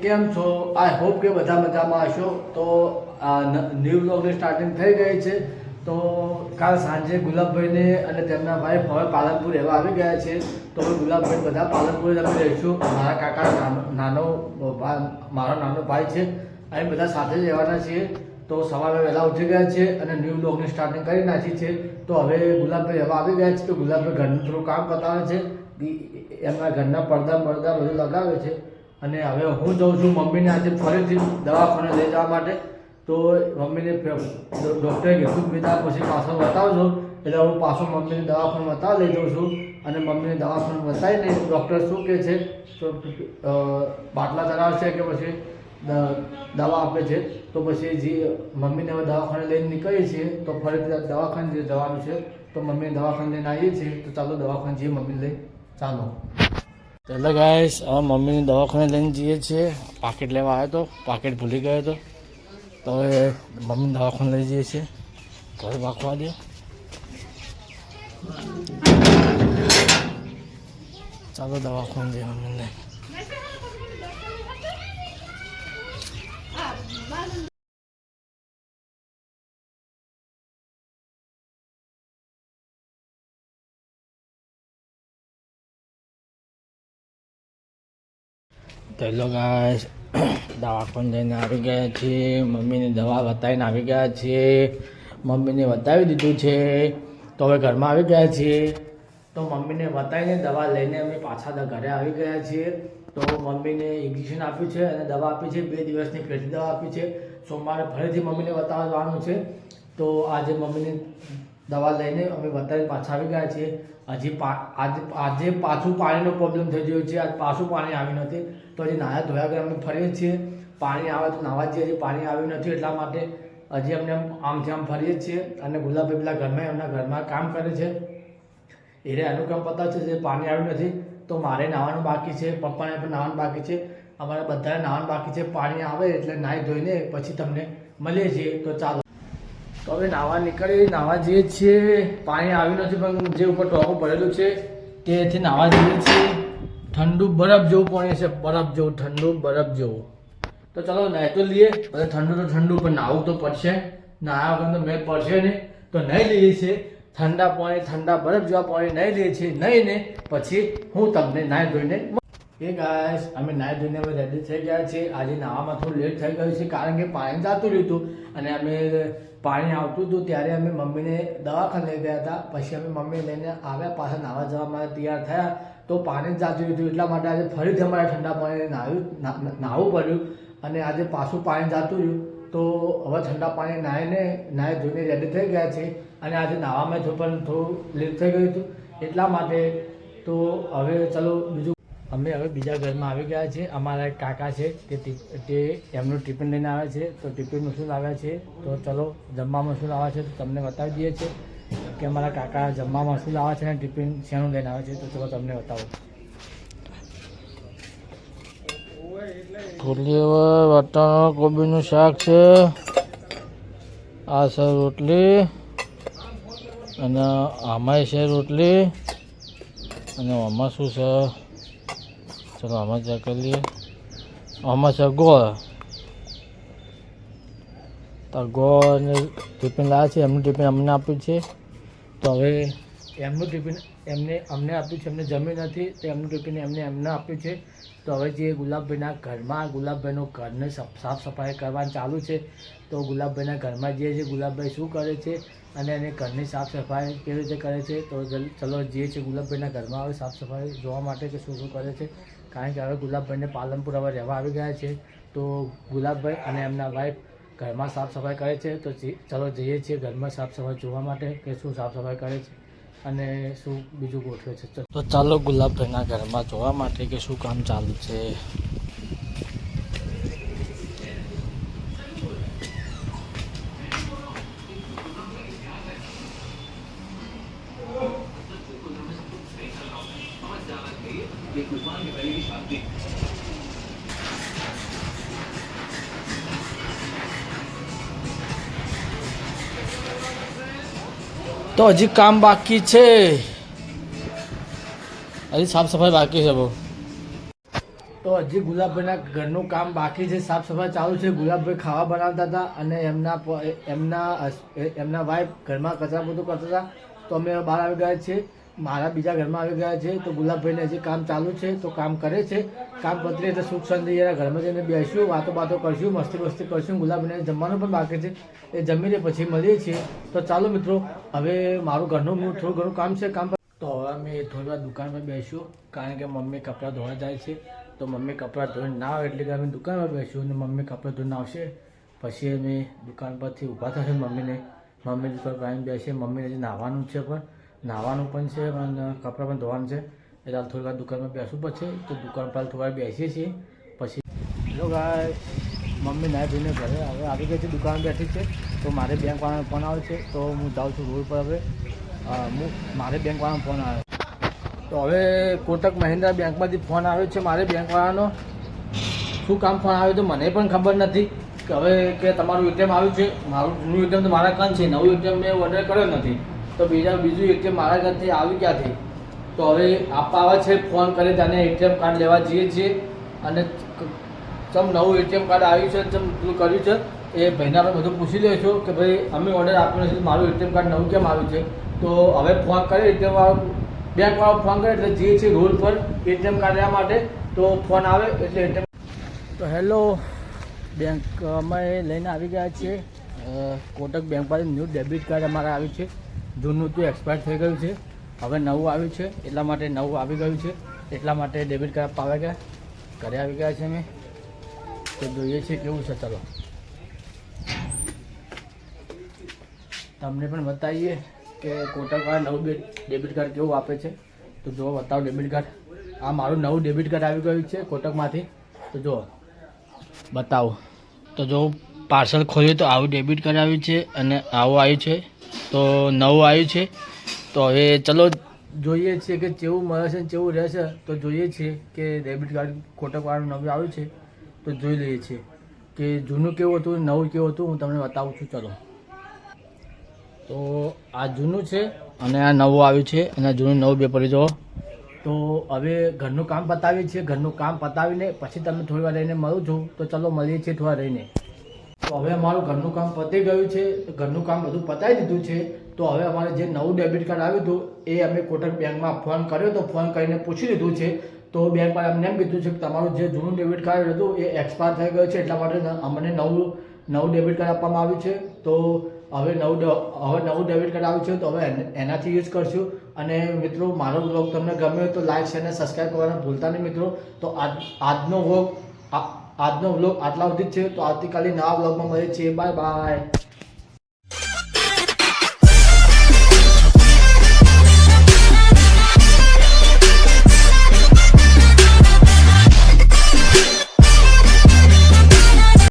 કેમ છો? I hope કે બધા મજામાં હશો. તો ન્યૂ બ્લોગની સ્ટાર્ટિંગ થઈ ગઈ છે. તો કાલ સાંજે ગુલાબભાઈને અને તેમના વાઈફ હવે પાલનપુર રહેવા આવી ગયા છે. તો હવે ગુલાબભાઈ બધા પાલનપુર અમે રહીશું. મારા કાકા મારો નાનો ભાઈ છે, અમે બધા સાથે જ રહેવાના છીએ. તો સવારે વહેલા ઉઠી ગયા છે અને ન્યૂ બ્લોગની સ્ટાર્ટિંગ કરી નાખી છે. તો હવે ગુલાબભાઈ રહેવા આવી ગયા છે. તો ગુલાબભાઈ ઘરનું થોડું કામ બતાવે છે, એમના ઘરના પડદા બધું લગાવે છે. અને હવે હું જાઉં છું મમ્મીને આજે ફરીથી દવાખાને લઈ જવા માટે. તો મમ્મીને ડૉક્ટરે કીધું બીજા પછી પાછળ બતાવજો, એટલે હું પાછો મમ્મીને દવાખાને બતાવવા લઈ જાઉં છું. અને મમ્મીને દવાખાને બતાવીને ડૉક્ટર શું કહે છે, તો બાટલા ચડાવશે કે પછી દવા આપે છે. તો પછી જે મમ્મીને હવે દવાખાને લઈને નીકળીએ છીએ. તો ફરીથી દવાખાને જવાનું છે. તો મમ્મીને દવાખાને લઈને આવીએ છીએ. તો ચાલો દવાખાને જઈએ મમ્મીને લઈ, ચાલો. એટલે ગાઈસ હવે મમ્મીને દવાખાને લઈને જઈએ છીએ. પાકીટ લેવા આવ્યો હતો, પાકીટ ભૂલી ગયો હતો. તો હવે મમ્મીને દવાખાને લઈ જઈએ છીએ. ઘર વાંકવા દે, ચાલો દવાખાને જઈએ મમ્મીને. તો એ લોકો દવાખાને જઈને આવી ગયા છીએ. મમ્મીને દવા બતાવીને આવી ગયા છીએ. મમ્મીને બતાવી દીધું છે. તો હવે ઘરમાં આવી ગયા છીએ. તો મમ્મીને બતાવીને દવા લઈને અમે પાછા ઘરે આવી ગયા છીએ. તો મમ્મીને ઇન્જેક્શન આપ્યું છે અને દવા આપી છે. 2 દિવસની પેટી દવા આપી છે. સોમવારે ફરીથી મમ્મીને બતાવવાનું છે. તો આજે મમ્મીને દવા લઈને અમે બતાવીને પાછા આવી ગયા છીએ. આજે પાછું પાણીનો પ્રોબ્લેમ થઈ ગયો છે. આજ પાછું પાણી આવ્યું નથી. તો હજી નાહ્યા ધોયા વગર અમે ફરીએ છીએ. પાણી આવે તો નાહવા જઈએ. હજી પાણી આવ્યું નથી, એટલા માટે હજી અમને આમથી આમ ફરીએ છીએ. અને ગુલાબભાઈ પેલા ઘરમાં એમના ઘરમાં કામ કરે છે. એને એનું કામ પતા છે જે પાણી આવ્યું નથી. તો મારે નાહવાનું બાકી છે, પપ્પાને પણ નાહવાનું બાકી છે, અમારે બધાને નાહવાનું બાકી છે. પાણી આવે એટલે નાહી ધોઈને પછી તમને મળીએ છીએ. તો ચાલો, તો હવે નાહવા જઈએ છીએ. પાણી આવ્યું નથી પણ જે ઉપર ટોપું ભરેલું છે તેથી નાહવા જઈએ છીએ. ઠંડુ બરફ જેવું પાણી છે, બરફ જેવું, ઠંડુ બરફ જેવું. તો ચાલો નાહી તો લઈએ. બધા ઠંડુ તો ઠંડુ, પણ નાહવું તો પડશે. નાહ્યા વગર તો મેળ પડશે નહીં. તો નહીં લઈએ છીએ ઠંડા પાણી, ઠંડા બરફ જેવા પાણી નહીં લઈએ છીએ. નહીં ને પછી હું તમને નાહી ધોઈને. એ ગાઈસ અમે નાહી ધોઈને હવે રેડી થઈ ગયા છીએ. આજે નાહવામાં થોડું લેટ થઈ ગયું છે કારણ કે પાણી જતું રહ્યું હતું. અને અમે પાણી આવતું હતું ત્યારે અમે મમ્મીને દવાખાને લઈ ગયા હતા. પછી અમે મમ્મીને લઈને આવ્યા, પાછા નાહવા જવા માટે તૈયાર થયા. તો પાણી જતું રહ્યું હતું, એટલા માટે આજે ફરીથી અમારે ઠંડા પાણી નાહવું પડ્યું. અને આજે પાછું પાણી જતું રહ્યું. તો હવે ઠંડા પાણી નાહી ધોઈને રેડી થઈ ગયા છે. અને આજે નાહવામાં થોડું લેટ થઈ ગયું હતું, એટલા માટે. તો હવે ચલો બીજું, અમે હવે બીજા ઘરમાં આવી ગયા છીએ. અમારા એક કાકા છે તે એમનું ટિફિન લઈને આવ્યા છે. તો ટિફિનમાં શું લાવ્યા છે, તો ચલો જમવામાં શું લાવ્યા છે તો તમને બતાવી દઈએ છીએ કે અમારા કાકા જમવામાં શું લાવ્યા છે અને ટિફિન શેનું લઈને આવે છે. તો ચલો તમને બતાવો. રોટલી, વટાણા કોબીનું શાક છે, આ છે રોટલી, અને આમાંય છે રોટલી, અને આમાં શું છે, ચલો આમાં ચેક કરી લઈએ. આમાં છે ગોળ. તો ગોળ ટિફિન લાવ્યા છે, એમનું ટિફિન અમને આપ્યું છે. તો હવે એમનું ટિફિન અમને આપ્યું છે, એમને જમી નથી તો એમનું ટિફિન એમને આપ્યું છે. તો હવે જે ગુલાબભાઈના ઘરમાં ગુલાબભાઈનું ઘરને સાફ સફાઈ કરવાનું ચાલુ છે. તો ગુલાબભાઈના ઘરમાં જે છે ગુલાબભાઈ શું કરે છે અને એને ઘરની સાફ સફાઈ કેવી રીતે કરે છે. તો ચલો જઈએ છીએ ગુલાબભાઈના ઘરમાં હવે સાફ સફાઈ જોવા માટે કે શું કરે છે. કારણ કે હવે ગુલાબભાઈને પાલનપુર હવે રહેવા આવી ગયા છે. તો ગુલાબભાઈ અને એમના વાઈફ ઘરમાં સાફ સફાઈ કરે છે. તો ચલો જઈએ છીએ ઘરમાં સાફ સફાઈ જોવા માટે કે શું સાફ સફાઈ કરે છે અને શું બીજું ગોઠવે છે. તો ચાલો ગુલાબભાઈના ઘરમાં જોવા માટે કે શું કામ ચાલુ છે. તો હજી કામ બાકી છે, હજી સાફ સફાઈ બાકી છે બહુ. તો હજી ગુલાબભાઈના ઘરનું કામ બાકી છે, સાફ સફાઈ ચાલુ છે. ગુલાબભાઈ ખાવા બનાવતા હતા અને એમના વાઈફ ઘરમાં કચરા પોતું કરતા હતા. તો અમે બહાર આવી ગયા છીએ, મારા બીજા ઘરમાં આવી ગયા છે. તો ગુલાબભાઈને હજી કામ ચાલુ છે, તો કામ કરે છે. કામ પતરે એટલે સુખ શાંતિ એના ઘરમાં જઈને બેસીશું, વાતો કરશું, મસ્તી કરશું. ગુલાબભાઈને જમવાનું પણ બાકી છે, એ જમીને પછી મળીએ છીએ. તો ચાલો મિત્રો, હવે મારું ઘરનું થોડું ઘણું કામ છે. તો હવે અમે થોડી વાર દુકાન પર બેસીશું, કારણ કે મમ્મી કપડાં ધોવા જાય છે. તો મમ્મી કપડાં ધોઈને ના આવે એટલે કે અમે દુકાન પર બેસીશું, અને મમ્મી કપડાં ધોઈને આવશે પછી અમે દુકાન પરથી ઊભા થશે. મમ્મી દુકાન પર આવીને બેસીએ. મમ્મીને હજી નાહવાનું છે, પણ નાહવાનું પણ છે અને કપડાં પણ ધોવાનું છે. એટલે થોડી વાર દુકાનમાં બેસવું પડશે. તો દુકાન પર થોડી વાર બેસીએ છીએ. પછી હેલો ગાય, મમ્મી નાહી ધોઈને ઘરે હવે આવી ગઈ છે, દુકાન બેઠી છે. તો મારે બેંકવાળાનો ફોન આવે છે, તો હું જાઉં છું રોડ પર. હવે મારે બેંકવાળાનો ફોન આવ્યો. તો હવે કોટક મહિન્દ્રા બેંકમાંથી ફોન આવ્યો છે મારે બેંકવાળાનો. શું કામ ફોન આવ્યો તો મને પણ ખબર નથી. કે હવે કે તમારું એટીએમ આવ્યું છે. મારું જૂનું એટીએમ તો મારા કાન છે, નવું એટીએમ મેં ઓર્ડર કર્યો નથી. તો બીજું એટીએમ મારા ઘરથી આવી ક્યાંથી? તો હવે આપવા આવે છે, ફોન કરે તેને એટીએમ કાર્ડ લેવા જઈએ છીએ. અને ચમ નવું એટીએમ કાર્ડ આવ્યું છે, ચમ પેલું કર્યું છે, એ ભાઈને આપણે બધું પૂછી લઈશું કે ભાઈ અમે ઓર્ડર આપ્યો નથી, મારું એટીએમ કાર્ડ નવું કેમ આવ્યું છે. તો હવે ફોન કરે એટીએમ વાળો, બેંકવાળો ફોન કરે એટલે જઈએ છીએ રોડ પર એટીએમ કાર્ડ લેવા માટે. તો ફોન આવે એટલે એટીએમ. તો હેલો બેંક, અમે લઈને આવી ગયા છીએ કોટક બેંક પાસે ન્યૂ ડેબિટ કાર્ડ અમારે આવ્યું છે. જૂનું તો એક્સપાયર થઈ ગયું છે, હવે નવું આવ્યું છે. એટલા માટે નવું આવી ગયું છે, એટલા માટે ડેબિટ કાર્ડ પાવા ગયા, ઘરે આવી ગયા છે અમે. તો જોઈએ છીએ કેવું છે. ચલો તમને પણ બતાવીએ કે કોટકવાળા નવું ડેબિટ કાર્ડ કેવું આપે છે. તો જુઓ, બતાવો ડેબિટ કાર્ડ. આ મારું નવું ડેબિટ કાર્ડ આવી ગયું છે કોટકમાંથી. તો જુઓ બતાવો. તો જો પાર્સલ ખોલ્યું તો આવું ડેબિટ કાર્ડ આવ્યું છે અને આવું આવ્યું છે. તો નવું આવ્યું છે. તો હવે ચલો જોઈએ છીએ કે કેવું મળે છે, કેવું રહેશે. તો જોઈએ છીએ કે ડેબિટ કાર્ડ કોટકવાળાનું નવું આવ્યું છે. તો જોઈ લઈએ છીએ કે જૂનું કેવું હતું, નવું કેવું હતું. હું તમને બતાવું છું. ચલો, તો આ જૂનું છે અને આ નવું આવ્યું છે, અને આ જૂનું નવું બે પડી જુઓ. તો હવે ઘરનું કામ પતાવીએ છીએ. ઘરનું કામ પતાવીને પછી તમે થોડી વાર રહીને મળું છું. તો ચલો મળીએ છીએ થોડા રહીને. તો હવે અમારું ઘરનું કામ પતી ગયું છે, ઘરનું કામ બધું પતાવી દીધું છે. તો હવે અમારે જે નવું ડેબિટ કાર્ડ આવ્યું હતું એ અમે કોટક બેંકમાં ફોન કર્યો તો ફોન કરીને પૂછી લીધું છે. તો બેંકમાં અમને એમ કીધું છે કે તમારું જે જૂનું ડેબિટ કાર્ડ હતું એ એક્સપાયર થઈ ગયું છે, એટલા માટે અમને નવું ડેબિટ કાર્ડ આપવામાં આવ્યું છે. તો હવે નવું ડેબિટ કાર્ડ આવ્યું છે, તો હવે એનાથી યુઝ કરશું. અને મિત્રો, મારો બ્લોગ તમને ગમે તો લાઈક શેર અને સબસ્ક્રાઈબ કરવાનું ભૂલતા નહીં મિત્રો. તો આજનો વ્લોગ આટલા સુધી જ છે. તો આવતીકાલે નવા વ્લોગમાં મળીએ છીએ. Bye bye.